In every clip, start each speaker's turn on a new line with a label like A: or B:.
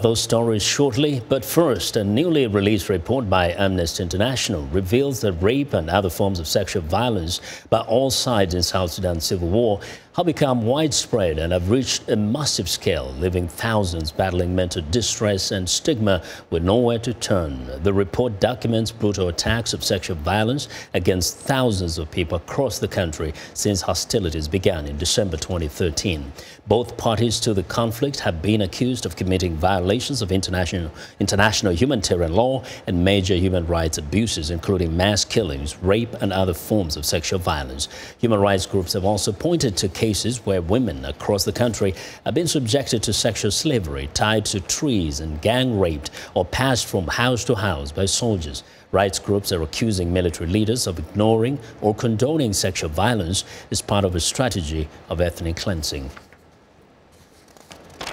A: those stories shortly, but first, a newly released report by Amnesty International reveals that rape and other forms of sexual violence by all sides in South Sudan's civil war have become widespread and have reached a massive scale, leaving thousands battling mental distress and stigma with nowhere to turn. The report documents brutal attacks of sexual violence against thousands of people across the country since hostilities began in December 2013. Both parties to the conflict have been accused of committing violations of international humanitarian law and major human rights abuses, including mass killings, rape, and other forms of sexual violence. Human rights groups have also pointed to cases where women across the country have been subjected to sexual slavery, tied to trees, and gang raped or passed from house to house by soldiers. Rights groups are accusing military leaders of ignoring or condoning sexual violence as part of a strategy of ethnic cleansing.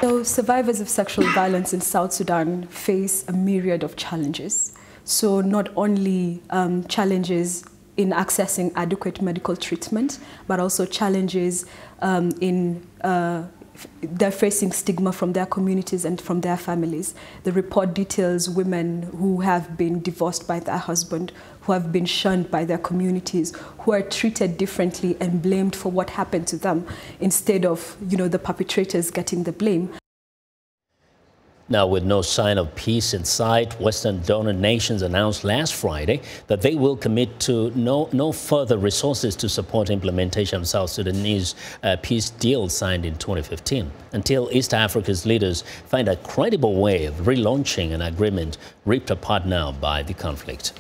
B: So survivors of sexual violence in South Sudan face a myriad of challenges. So not only challenges in accessing adequate medical treatment, but also challenges they're facing stigma from their communities and from their families. The report details women who have been divorced by their husband, who have been shunned by their communities, who are treated differently and blamed for what happened to them instead of, the perpetrators getting the blame.
A: Now, with no sign of peace in sight, Western donor nations announced last Friday that they will commit to no further resources to support implementation of South Sudanese peace deal signed in 2015 until East Africa's leaders find a credible way of relaunching an agreement ripped apart now by the conflict.